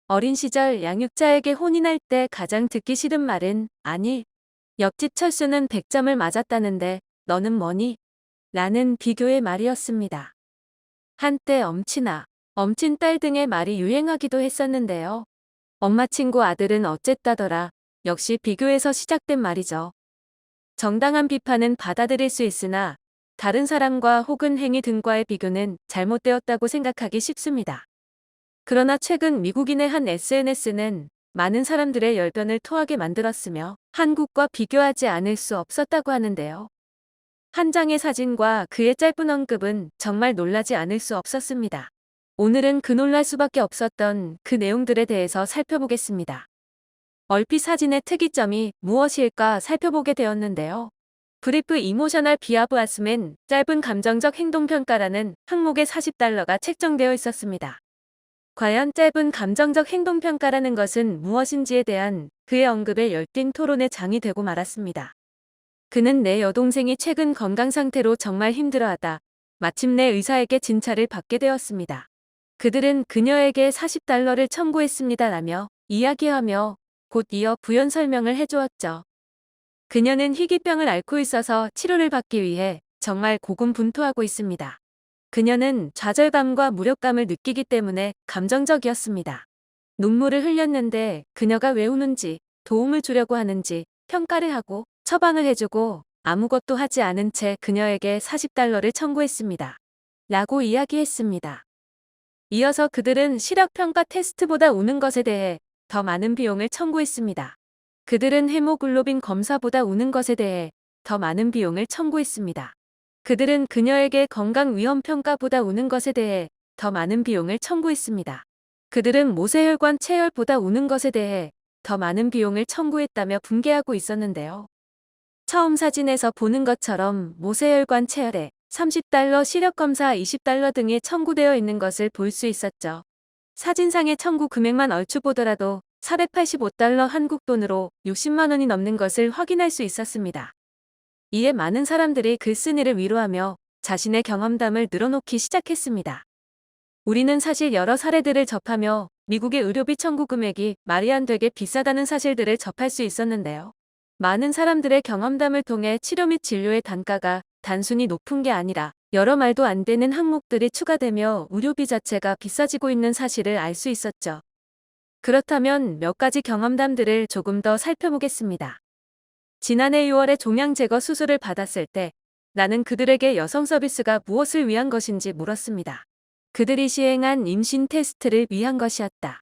어린 시절 양육자에게 혼인할 때 가장 듣기 싫은 말은 아니, 옆집 철수는 100점을 맞았다는데 너는 뭐니? 라는 비교의 말이었습니다. 한때 엄친 딸 등의 말이 유행하기도 했었는데요. 엄마 친구 아들은 어쨌다더라. 역시 비교에서 시작된 말이죠. 정당한 비판은 받아들일 수 있으나 다른 사람과 혹은 행위 등과의 비교는 잘못되었다고 생각하기 쉽습니다. 그러나 최근 미국인의 한 SNS는 많은 사람들의 열변을 토하게 만들었으며 한국과 비교하지 않을 수 없었다고 하는데요. 한 장의 사진과 그의 짧은 언급은 정말 놀라지 않을 수 없었습니다. 오늘은 그 놀랄 수밖에 없었던 그 내용들에 대해서 살펴보겠습니다. 얼핏 사진의 특이점이 무엇일까 살펴보게 되었는데요. 브리프 이모셔널 비하브아스맨 짧은 감정적 행동평가라는 항목에 $40가 책정되어 있었습니다. 과연 짧은 감정적 행동평가라는 것은 무엇인지에 대한 그의 언급에 열띤 토론의 장이 되고 말았습니다. 그는 내 여동생이 최근 건강 상태로 정말 힘들어하다. 마침내 의사에게 진찰을 받게 되었습니다. 그들은 그녀에게 $40를 청구했습니다라며 이야기하며 곧 이어 부연 설명을 해주었죠. 그녀는 희귀병을 앓고 있어서 치료를 받기 위해 정말 고군분투하고 있습니다. 그녀는 좌절감과 무력감을 느끼기 때문에 감정적이었습니다. 눈물을 흘렸는데 그녀가 왜 우는지, 도움을 주려고 하는지 평가를 하고 처방을 해주고 아무것도 하지 않은 채 그녀에게 $40를 청구했습니다. 라고 이야기했습니다. 이어서 그들은 시력평가 테스트보다 우는 것에 대해 더 많은 비용을 청구했습니다. 그들은 헤모글로빈 검사보다 우는 것에 대해 더 많은 비용을 청구했습니다. 그들은 그녀에게 건강위험평가보다 우는 것에 대해 더 많은 비용을 청구했습니다. 그들은 모세혈관 체열보다 우는 것에 대해 더 많은 비용을 청구했다며 분개하고 있었는데요. 처음 사진에서 보는 것처럼 모세혈관 체열에 $30, 시력검사 $20 등이 청구되어 있는 것을 볼 수 있었죠. 사진상의 청구 금액만 얼추 보더라도 $485 한국 돈으로 60만 원이 넘는 것을 확인할 수 있었습니다. 이에 많은 사람들이 글쓴이를 위로하며 자신의 경험담을 늘어놓기 시작했습니다. 우리는 사실 여러 사례들을 접하며 미국의 의료비 청구 금액이 말이 안 되게 비싸다는 사실들을 접할 수 있었는데요. 많은 사람들의 경험담을 통해 치료 및 진료의 단가가 단순히 높은 게 아니라 여러 말도 안 되는 항목들이 추가되며 의료비 자체가 비싸지고 있는 사실을 알 수 있었죠. 그렇다면 몇 가지 경험담들을 조금 더 살펴보겠습니다. 지난해 6월에 종양 제거 수술을 받았을 때 나는 그들에게 여성 서비스가 무엇을 위한 것인지 물었습니다. 그들이 시행한 임신 테스트를 위한 것이었다.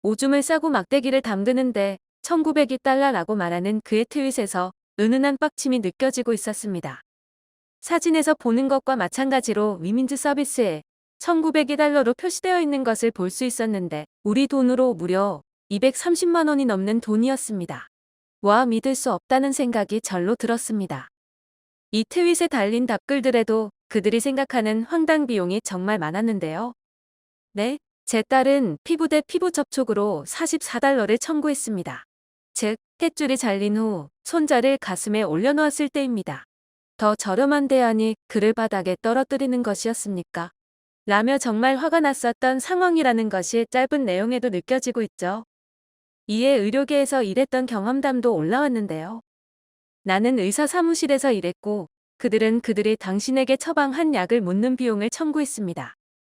오줌을 싸고 막대기를 담그는데 $1902라고 말하는 그의 트윗에서 은은한 빡침이 느껴지고 있었습니다. 사진에서 보는 것과 마찬가지로 위민즈 서비스에 $1902로 표시되어 있는 것을 볼 수 있었는데 우리 돈으로 무려 230만 원이 넘는 돈이었습니다. 와, 믿을 수 없다는 생각이 절로 들었습니다. 이 트윗에 달린 답글들에도 그들이 생각하는 황당 비용이 정말 많았는데요. 네, 제 딸은 피부 대 피부 접촉으로 $44를 청구했습니다. 즉, 탯줄이 잘린 후 손자를 가슴에 올려놓았을 때입니다. 더 저렴한 대안이 그를 바닥에 떨어뜨리는 것이었습니까? 라며 정말 화가 났었던 상황이라는 것이 짧은 내용에도 느껴지고 있죠. 이에 의료계에서 일했던 경험담도 올라왔는데요. 나는 의사 사무실에서 일했고 그들은 그들이 당신에게 처방한 약을 묻는 비용을 청구했습니다.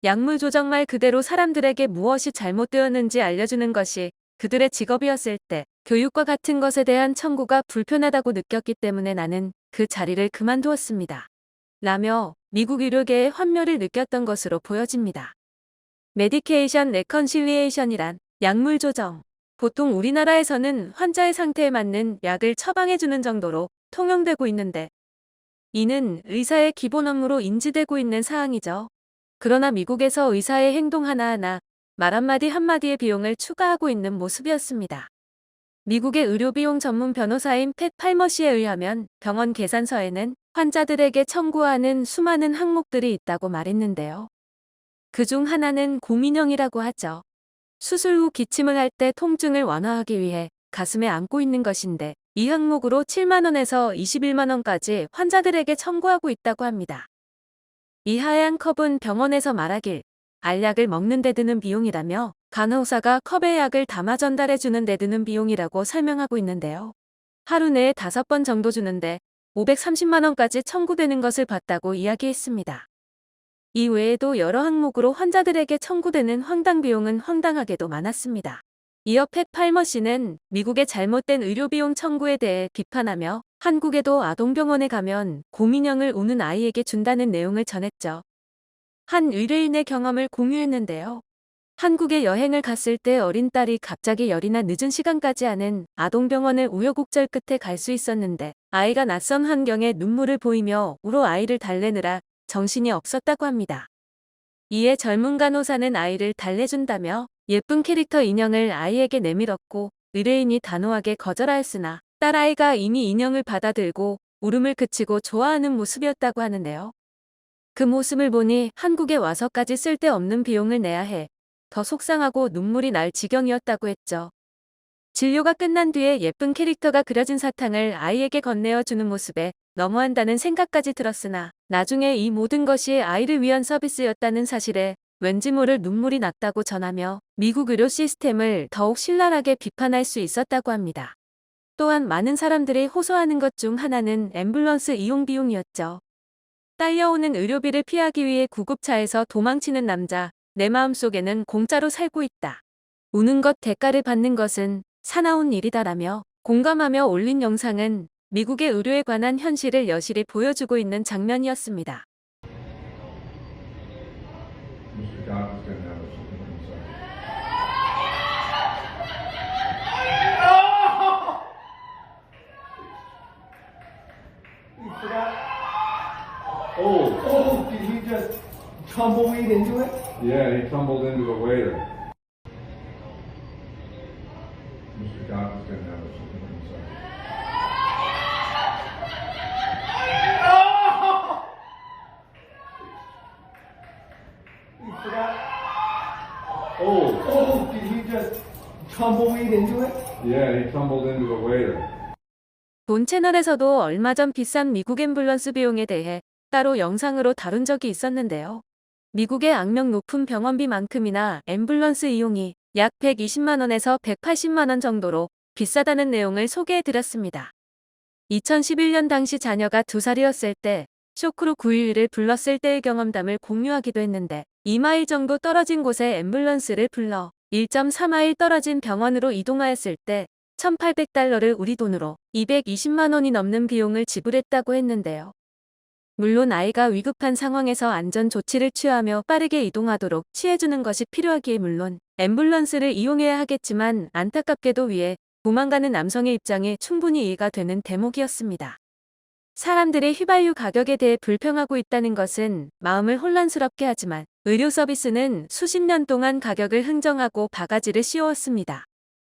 약물 조정 말 그대로 사람들에게 무엇이 잘못되었는지 알려주는 것이 그들의 직업이었을 때 교육과 같은 것에 대한 청구가 불편하다고 느꼈기 때문에 나는 그 자리를 그만두었습니다. 라며 미국 의료계의 환멸을 느꼈던 것으로 보여집니다. 메디케이션 레컨실리에이션이란 약물 조정. 보통 우리나라에서는 환자의 상태에 맞는 약을 처방해주는 정도로 통용되고 있는데 이는 의사의 기본 업무로 인지되고 있는 사항이죠. 그러나 미국에서 의사의 행동 하나하나, 말 한마디 한마디의 비용을 추가하고 있는 모습이었습니다. 미국의 의료비용 전문 변호사인 팻 팔머시에 의하면 병원 계산서에는 환자들에게 청구하는 수많은 항목들이 있다고 말했는데요. 그중 하나는 고민형이라고 하죠. 수술 후 기침을 할 때 통증을 완화하기 위해 가슴에 안고 있는 것인데 이 항목으로 7만 원에서 21만 원까지 환자들에게 청구하고 있다고 합니다. 이 하얀 컵은 병원에서 말하길 알약을 먹는 데 드는 비용이라며 간호사가 컵에 약을 담아 전달해주는 데 드는 비용이라고 설명하고 있는데요. 하루 내에 5번 정도 주는데 530만 원까지 청구되는 것을 봤다고 이야기했습니다. 이 외에도 여러 항목으로 환자들에게 청구되는 황당 비용은 황당하게도 많았습니다. 이어 팻 팔머 씨는 미국의 잘못된 의료비용 청구에 대해 비판하며 한국에도 아동병원에 가면 곰인형을 우는 아이에게 준다는 내용을 전했죠. 한 의뢰인의 경험을 공유했는데요. 한국에 여행을 갔을 때 어린 딸이 갑자기 열이나 늦은 시간까지 하는 아동병원을 우여곡절 끝에 갈 수 있었는데 아이가 낯선 환경에 눈물을 보이며 울어 아이를 달래느라 정신이 없었다고 합니다. 이에 젊은 간호사는 아이를 달래준다며 예쁜 캐릭터 인형을 아이에게 내밀었고 의뢰인이 단호하게 거절하였으나 딸아이가 이미 인형을 받아들고 울음을 그치고 좋아하는 모습이었다고 하는데요. 그 모습을 보니 한국에 와서까지 쓸데없는 비용을 내야 해 더 속상하고 눈물이 날 지경이었다고 했죠. 진료가 끝난 뒤에 예쁜 캐릭터가 그려진 사탕을 아이에게 건네어 주는 모습에 너무한다는 생각까지 들었으나 나중에 이 모든 것이 아이를 위한 서비스였다는 사실에 왠지 모를 눈물이 났다고 전하며 미국 의료 시스템을 더욱 신랄하게 비판할 수 있었다고 합니다. 또한 많은 사람들이 호소하는 것 중 하나는 앰뷸런스 이용 비용이었죠. 딸려오는 의료비를 피하기 위해 구급차에서 도망치는 남자, 내 마음속에는 공짜로 살고 있다. 우는 것 대가를 받는 것은 사나운 일이다라며 공감하며 올린 영상은 미국의 의료에 관한 현실을 여실히 보여주고 있는 장면이었습니다. Mr. Dobbins didn't have something inside. You forgot? Oh, Oh, did he just tumbleweed into it? yeah, he tumbled into the waiter. Mr. Dobbins didn't have something inside. You forgot? Oh, Oh, did he just tumbleweed into it? yeah, he tumbled into the waiter. 본 채널에서도 얼마 전 비싼 미국 앰뷸런스 비용에 대해 따로 영상으로 다룬 적이 있었는데요. 미국의 악명 높은 병원비만큼이나 앰뷸런스 이용이 약 120만 원에서 180만 원 정도로 비싸다는 내용을 소개해드렸습니다. 2011년 당시 자녀가 2살이었을 때 쇼크로 911을 불렀을 때의 경험담을 공유하기도 했는데 2마일 정도 떨어진 곳에 앰뷸런스를 불러 1.4마일 떨어진 병원으로 이동하였을 때 1,800달러를 우리 돈으로 220만 원이 넘는 비용을 지불했다고 했는데요. 물론 아이가 위급한 상황에서 안전 조치를 취하며 빠르게 이동하도록 취해주는 것이 필요하기에 물론 앰뷸런스를 이용해야 하겠지만 안타깝게도 위에 도망가는 남성의 입장이 충분히 이해가 되는 대목이었습니다. 사람들의 휘발유 가격에 대해 불평하고 있다는 것은 마음을 혼란스럽게 하지만 의료 서비스는 수십 년 동안 가격을 흥정하고 바가지를 씌워왔습니다.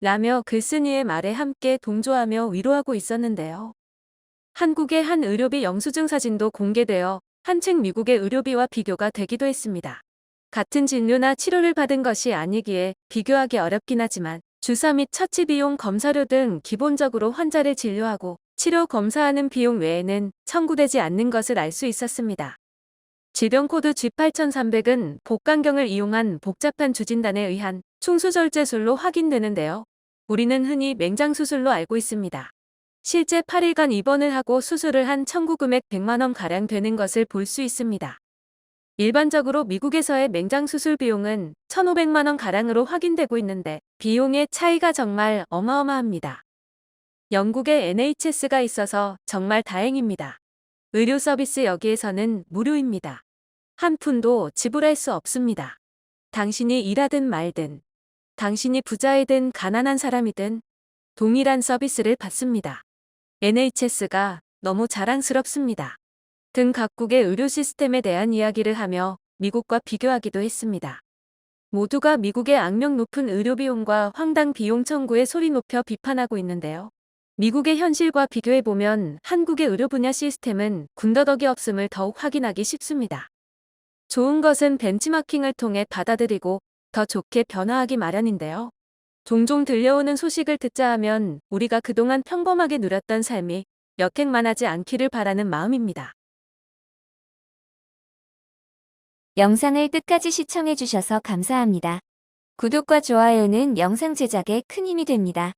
라며 글쓴이의 말에 함께 동조하며 위로하고 있었는데요. 한국의 한 의료비 영수증 사진도 공개되어 한층 미국의 의료비와 비교가 되기도 했습니다. 같은 진료나 치료를 받은 것이 아니기에 비교하기 어렵긴 하지만 주사 및 처치 비용, 검사료 등 기본적으로 환자를 진료하고 치료 검사하는 비용 외에는 청구되지 않는 것을 알 수 있었습니다. 질병코드 G8300은 복강경을 이용한 복잡한 주진단에 의한 충수절제술로 확인되는데요. 우리는 흔히 맹장수술로 알고 있습니다. 실제 8일간 입원을 하고 수술을 한 청구 금액 100만 원가량 되는 것을 볼 수 있습니다. 일반적으로 미국에서의 맹장수술 비용은 1,500만 원가량으로 확인되고 있는데 비용의 차이가 정말 어마어마합니다. 영국에 NHS가 있어서 정말 다행입니다. 의료 서비스 여기에서는 무료입니다. 한 푼도 지불할 수 없습니다. 당신이 일하든 말든, 당신이 부자이든 가난한 사람이든 동일한 서비스를 받습니다. NHS가 너무 자랑스럽습니다. 등 각국의 의료 시스템에 대한 이야기를 하며 미국과 비교하기도 했습니다. 모두가 미국의 악명 높은 의료비용과 황당 비용 청구에 소리 높여 비판하고 있는데요. 미국의 현실과 비교해보면 한국의 의료 분야 시스템은 군더더기 없음을 더욱 확인하기 쉽습니다. 좋은 것은 벤치마킹을 통해 받아들이고 더 좋게 변화하기 마련인데요. 종종 들려오는 소식을 듣자 하면 우리가 그동안 평범하게 누렸던 삶이 역행만하지 않기를 바라는 마음입니다. 영상을 끝까지 시청해주셔서 감사합니다. 구독과 좋아요는 영상 제작에 큰 힘이 됩니다.